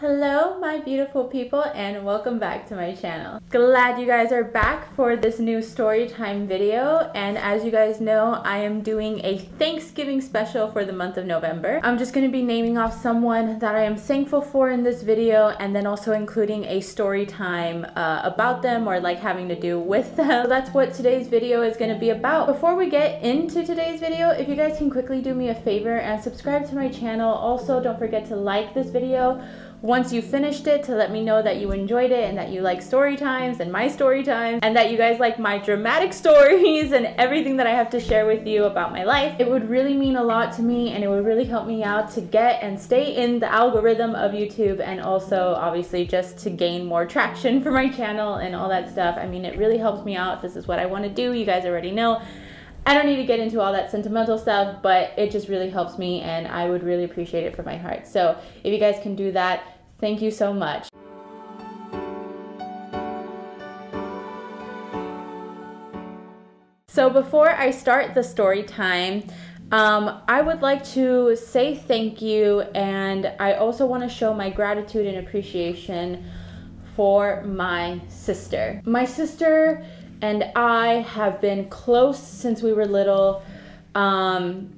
Hello my beautiful people and welcome back to my channel. Glad you guys are back for this new story time video, and as you guys know, I am doing a Thanksgiving special for the month of November. I'm just going to be naming off someone that I am thankful for in this video, and then also including a story time about them or like having to do with them. So that's what today's video is going to be about. Before we get into today's video, if you guys can quickly do me a favor and subscribe to my channel. Also, don't forget to like this video once you finished it to let me know that you enjoyed it and that you like story times and my story times and that you guys like my dramatic stories and everything that I have to share with you about my life. It would really mean a lot to me, and it would really help me out to get and stay in the algorithm of YouTube, and also obviously just to gain more traction for my channel and all that stuff. I mean, it really helps me out. This is what I want to do. You guys already know. I don't need to get into all that sentimental stuff, but it just really helps me, and I would really appreciate it from my heart. So if you guys can do that, thank you so much. So before I start the story time, I would like to say thank you, and I also want to show my gratitude and appreciation for my sister. My sister and I have been close since we were little. I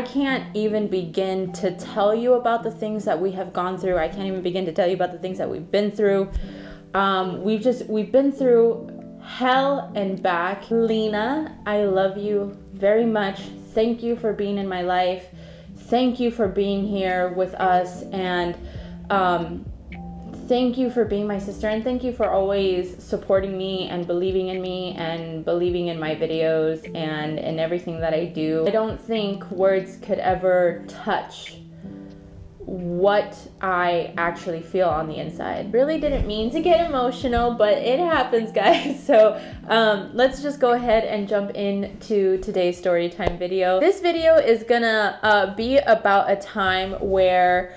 can't even begin to tell you about the things that we have gone through. I can't even begin to tell you about the things that we've been through. We've been through hell and back. Lena, I love you very much. Thank you for being in my life. Thank you for being here with us, and thank you for being my sister, and thank you for always supporting me and believing in me and believing in my videos and in everything that I do. I don't think words could ever touch what I actually feel on the inside. Really didn't mean to get emotional, but it happens, guys. So let's just go ahead and jump into today's story time video. This video is gonna be about a time where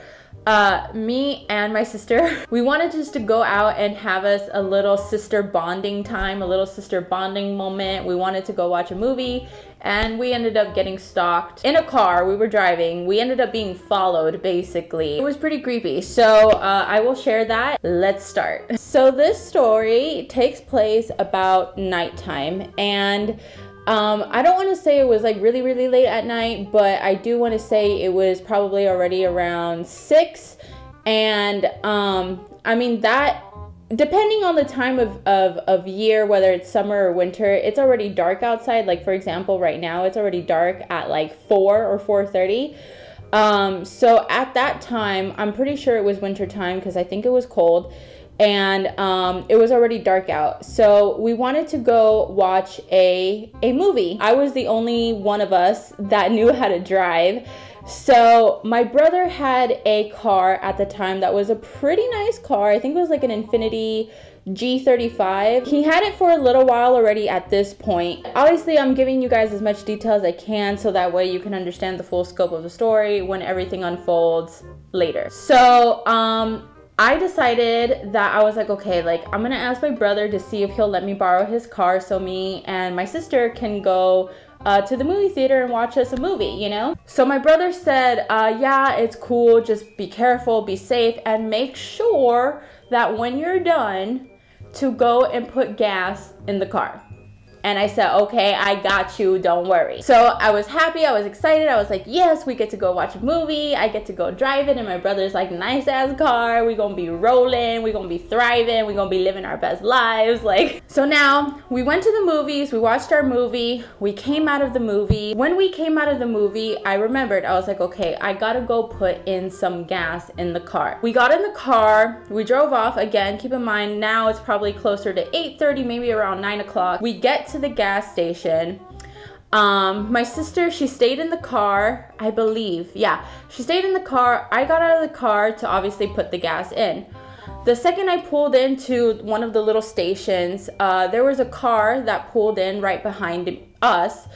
me and my sister, we wanted just to go out and have us a little sister bonding time, a little sister bonding moment. We wanted to go watch a movie, and we ended up getting stalked in a car. We were driving. We ended up being followed, basically. It was pretty creepy. So I will share that. Let's start. So this story takes place about nighttime, and I don't want to say it was like really late at night, but I do want to say it was probably already around 6. And I mean, that depending on the time of year, whether it's summer or winter, it's already dark outside. Like, for example, right now it's already dark at like 4 or 4:30. So at that time, I'm pretty sure it was winter time because I think it was cold. And it was already dark out, so we wanted to go watch a movie. I was the only one of us that knew how to drive, so my brother had a car at the time that was a pretty nice car. I think it was like an Infiniti G35. He had it for a little while already at this point. Obviously, I'm giving you guys as much detail as I can so that way you can understand the full scope of the story when everything unfolds later. So I decided that I was like, okay, like I'm gonna ask my brother to see if he'll let me borrow his car so me and my sister can go to the movie theater and watch us a movie, you know? So my brother said, yeah, it's cool, just be careful, be safe, and make sure that when you're done to go and put gas in the car. And I said, okay, I got you, don't worry. So I was happy, I was excited. I was like, yes, we get to go watch a movie. I get to go drive it in my brother's like nice ass car. We gonna be rolling, we gonna be thriving, we gonna be living our best lives. Like, so now we went to the movies, we watched our movie, we came out of the movie. When we came out of the movie, I remembered, I was like, okay, I gotta go put in some gas in the car. We got in the car, we drove off. Again, keep in mind, now it's probably closer to 8:30, maybe around 9 o'clock. We get to the gas station. My sister, she stayed in the car, I believe. Yeah, she stayed in the car. I got out of the car to obviously put the gas in. The second I pulled into one of the little stations, there was a car that pulled in right behind us,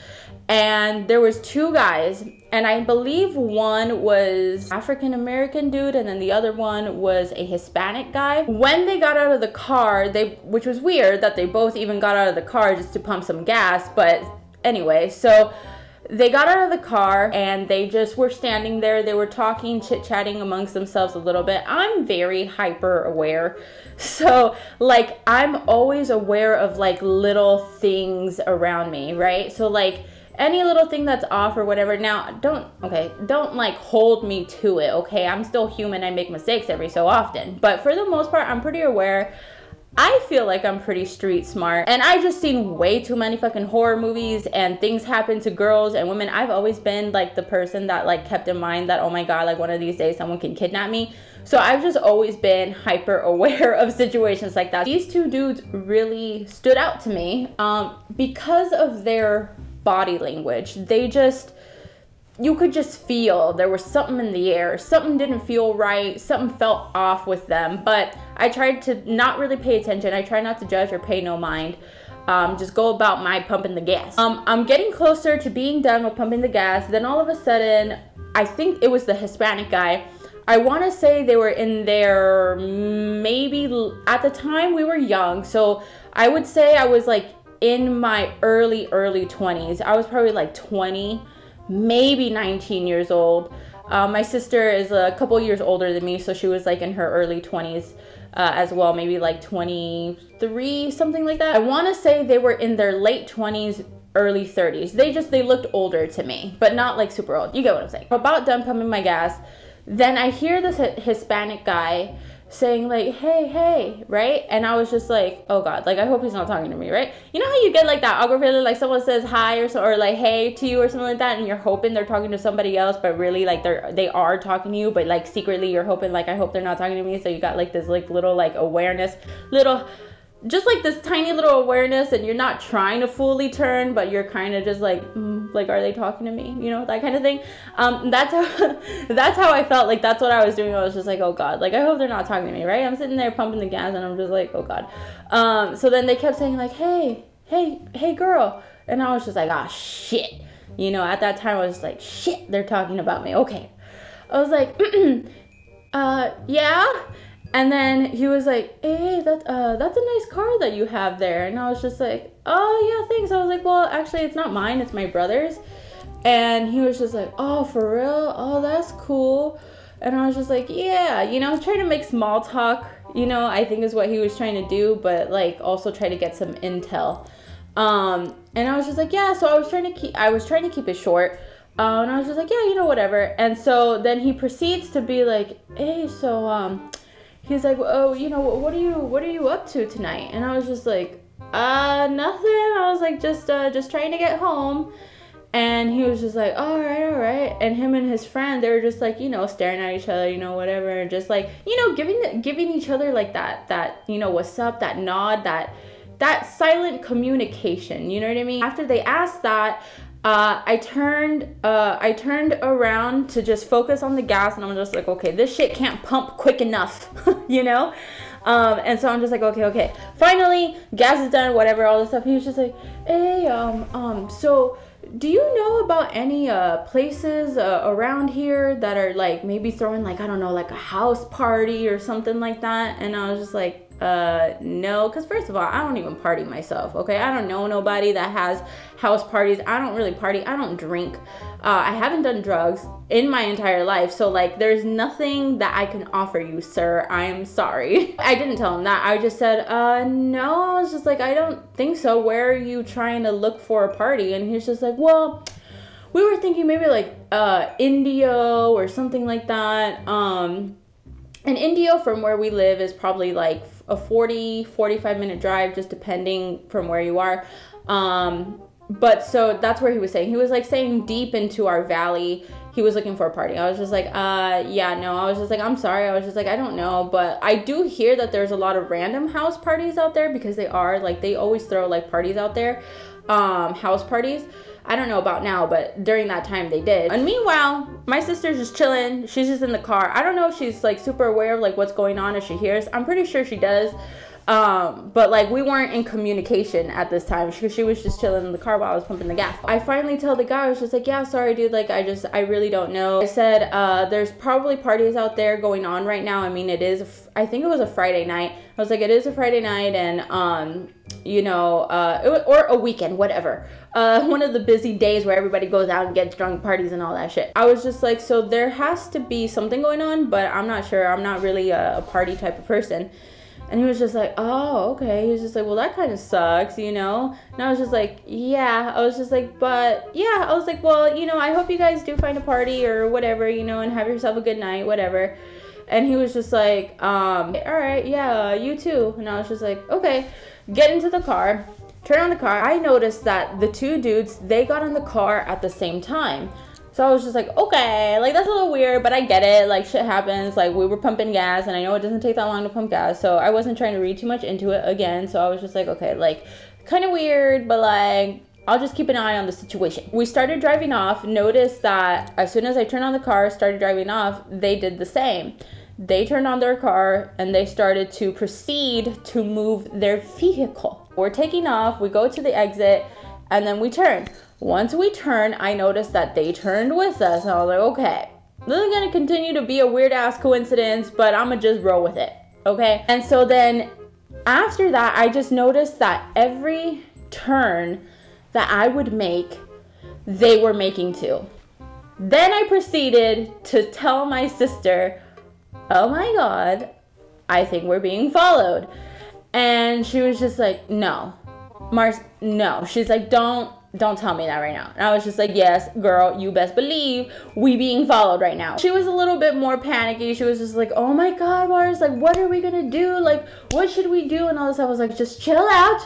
and there was 2 guys, and I believe one was African American dude and then the other one was a Hispanic guy. When they got out of the car, which was weird that they both even got out of the car just to pump some gas, but anyway, so They got out of the car and they just were standing there. They were talking, chit-chatting amongst themselves a little bit. I'm very hyper aware. So like I'm always aware of like little things around me, right? So like any little thing that's off or whatever. Now, don't like hold me to it, okay? I'm still human. I make mistakes every so often. But for the most part, I'm pretty aware. I feel like I'm pretty street smart, and I just seen way too many fucking horror movies and things happen to girls and women. I've always been like the person that like kept in mind that, oh my God, like one of these days someone can kidnap me. So I've just always been hyper aware of situations like that. These two dudes really stood out to me because of their body language. You could just feel there was something in the air. Something didn't feel right. Something felt off with them. But I tried to not really pay attention. I try not to judge or pay no mind. Just go about my pumping the gas. I'm getting closer to being done with pumping the gas. Then all of a sudden, I think it was the Hispanic guy. I want to say they were in their, maybe at the time we were young. So I would say I was like in my early 20s. I was probably like 20. Maybe 19 years old. My sister is a couple years older than me, so she was like in her early 20s as well, maybe like 23, something like that. I want to say they were in their late 20s, early 30s. They looked older to me, but not like super old. You get what I'm saying. About done pumping my gas, then I hear this Hispanic guy saying like, hey, right? And I was just like, oh God, like I hope he's not talking to me, right? You know how you get like that awkward feeling, like someone says hi or like hey to you or something like that, and you're hoping they're talking to somebody else, but really like they are talking to you, but like secretly you're hoping like, I hope they're not talking to me. So you got like this like little like awareness, just like this tiny little awareness, and you're not trying to fully turn, but you're kind of just like, like, are they talking to me? You know, that kind of thing. That's how I felt. Like, that's what I was doing. I was just like, oh God, like, I hope they're not talking to me, right? I'm sitting there pumping the gas, and I'm just like, oh God. So then they kept saying like, hey, girl. And I was just like, ah, shit. You know, at that time, I was just like, shit, they're talking about me. Okay. I was like, yeah. And then he was like, hey, that's a nice car that you have there. And I was just like, oh, yeah, thanks. I was like, well, actually, it's not mine. It's my brother's. And he was just like, oh, for real? Oh, that's cool. And I was just like, yeah, you know, trying to make small talk, you know, I think is what he was trying to do. But, like, also try to get some intel. And I was just like, yeah, so I was trying to keep it short. And I was just like, yeah, you know, whatever. And so then he proceeds to be like, hey, so, he's like, oh, you know, what are you up to tonight? And I was just like, nothing. I was like, just trying to get home. And he was just like, all right. And him and his friend, they were just like, you know, staring at each other, you know, whatever. Just like, you know, giving each other like that, you know, what's up, that nod, that silent communication. You know what I mean? After they asked that, I turned around to just focus on the gas, and I'm just like, okay, this shit can't pump quick enough, you know? And so I'm just like, okay. Finally, gas is done, whatever, all this stuff. He was just like, hey, so do you know about any places around here that are like maybe throwing like, I don't know, like a house party or something like that? And I was just like, no, because first of all, I don't even party myself, okay? I don't know nobody that has house parties. I don't really party. I don't drink. I haven't done drugs in my entire life. So like, there's nothing that I can offer you, sir. I am sorry. I didn't tell him that. I just said, no. I was just like, I don't think so. Where are you trying to look for a party? And he's just like, well, we were thinking maybe like, Indio or something like that. And Indio from where we live is probably like a 45 minute drive, just depending from where you are. But so that's where he was saying. He was like saying deep into our valley, he was looking for a party. I was just like, yeah, no. I was just like, I'm sorry. I was just like, I don't know. But I do hear that there's a lot of random house parties out there, because they always throw like parties out there, house parties. I don't know about now, but during that time they did. And meanwhile, my sister's just chilling. She's just in the car. I don't know if she's like super aware of like what's going on, if she hears. I'm pretty sure she does. But like we weren't in communication at this time. She was just chilling in the car while I was pumping the gas. I finally tell the guy, I was just like, yeah, sorry dude, like I really don't know. I said, there's probably parties out there going on right now. I mean, I think it was a Friday night. I was like, it is a Friday night, and you know, or a weekend, whatever. One of the busy days where everybody goes out and gets drunk, parties and all that shit. I was just like, so there has to be something going on, but I'm not sure. I'm not really a party type of person. And he was just like, oh, okay. He was just like, well, that kind of sucks, you know? And I was just like, yeah. I was just like, but yeah. I was like, well, you know, I hope you guys do find a party or whatever, you know, and have yourself a good night, whatever. And he was just like, all right, yeah, you too. And I was just like, okay. Get into the car, turn on the car. I noticed that the two dudes, they got in the car at the same time. So I was just like, okay, like that's a little weird, but I get it. Like shit happens. Like we were pumping gas, and I know it doesn't take that long to pump gas. So I wasn't trying to read too much into it again. So I was just like, okay, like kind of weird, but like I'll just keep an eye on the situation. We started driving off. Noticed that as soon as I turned on the car, started driving off, they did the same. They turned on their car and they started to proceed to move their vehicle. We're taking off, we go to the exit, and then we turn. Once we turn, I noticed that they turned with us. And I was like, okay, this is gonna continue to be a weird ass coincidence, but I'm gonna just roll with it, okay? And so then after that, I just noticed that every turn that I would make, they were making too. Then I proceeded to tell my sister, oh my God, I think we're being followed. And she was just like, no, Mars, no. She's like, don't tell me that right now. And I was just like, yes, girl, you best believe we being followed right now. She was a little bit more panicky. She was just like, oh my God, Mars, like, what are we gonna do? Like, what should we do? And all this. I was like, just chill out.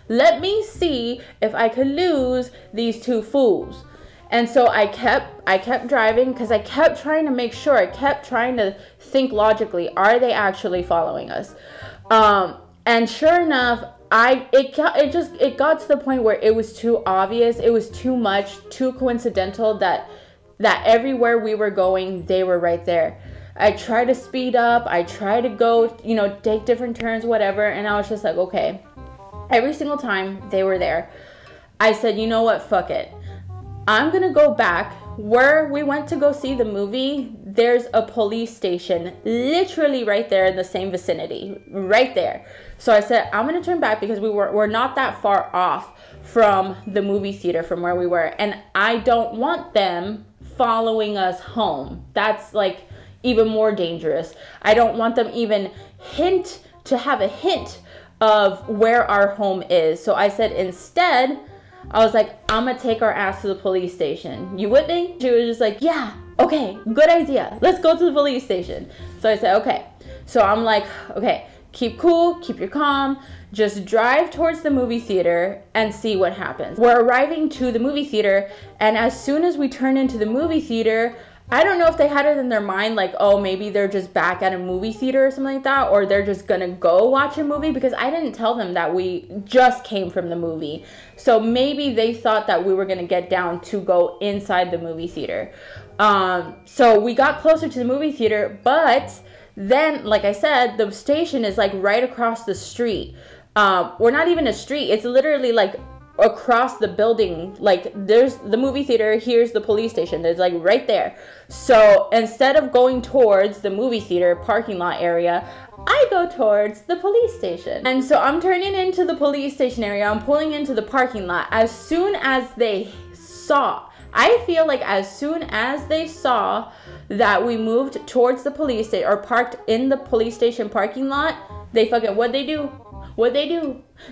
Let me see if I could lose these two fools. And so I kept driving because I kept trying to make sure. I kept trying to think logically. Are they actually following us? And sure enough, it got to the point where it was too obvious. It was too much, too coincidental that everywhere we were going, they were right there. I tried to speed up. I tried to go, you know, take different turns, whatever. And I was just like, okay. Every single time they were there, I said, you know what? Fuck it. I'm gonna go back where we went to go see the movie. There's a police station literally right there in the same vicinity, right there. So I said, I'm gonna turn back because we're not that far off from the movie theater from where we were. And I don't want them following us home. That's like even more dangerous. I don't want them even to have a hint of where our home is. So I said, instead, I was like, I'm gonna take our ass to the police station. You with me? She was just like, yeah, okay, good idea. Let's go to the police station. So I said, okay. So I'm like, okay, keep cool, keep your calm. Just drive towards the movie theater and see what happens. We're arriving to the movie theater, and as soon as we turn into the movie theater, I don't know if they had it in their mind, like, oh, maybe they're just back at a movie theater or something like that, or they're just gonna go watch a movie, because I didn't tell them that we just came from the movie. So maybe they thought that we were gonna get down to go inside the movie theater. So we got closer to the movie theater, but then, like I said, the station is like right across the street. Or not even a street, it's literally like across the building. Like, there's the movie theater, here's the police station, there's like right there. So instead of going towards the movie theater parking lot area, I go towards the police station. And so I'm turning into the police station area, I'm pulling into the parking lot. As soon as they saw, I feel like as soon as they saw that we moved towards the police station, or parked in the police station parking lot, they fucking, what'd they do?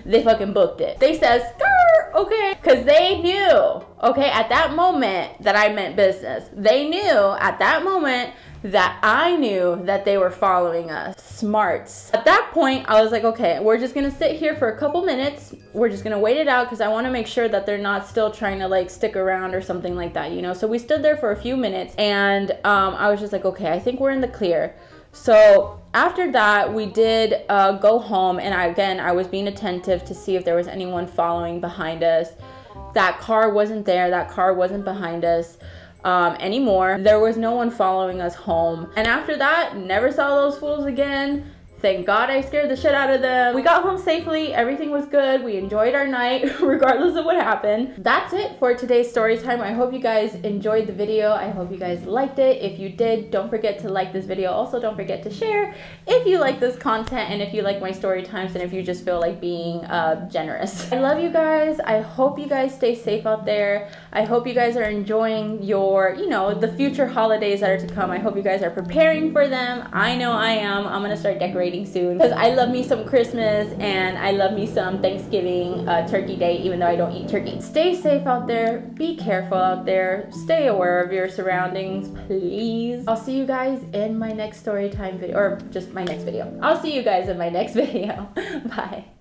They fucking booked it. They said, skirt, okay? Because they knew, okay, at that moment that I meant business. They knew at that moment that I knew that they were following us. Smarts. At that point, I was like, okay, we're just gonna sit here for a couple minutes. We're just gonna wait it out because I want to make sure that they're not still trying to like stick around or something like that, you know? So we stood there for a few minutes, and I was just like, okay, I think we're in the clear. So after that, we did go home, and I was being attentive to see if there was anyone following behind us. That car wasn't there. That car wasn't behind us anymore. There was no one following us home. And after that, never saw those fools again. Thank God I scared the shit out of them. We got home safely. Everything was good. We enjoyed our night regardless of what happened. That's it for today's story time. I hope you guys enjoyed the video. I hope you guys liked it. If you did, don't forget to like this video. Also, don't forget to share if you like this content and if you like my story times and if you just feel like being generous. I love you guys. I hope you guys stay safe out there. I hope you guys are enjoying your, you know, the future holidays that are to come. I hope you guys are preparing for them. I know I am. I'm gonna start decorating soon because I love me some Christmas and I love me some Thanksgiving, Turkey Day, even though I don't eat turkey. Stay safe out there. Be careful out there. Stay aware of your surroundings, please. I'll see you guys in my next story time video, or just my next video. I'll see you guys in my next video. Bye.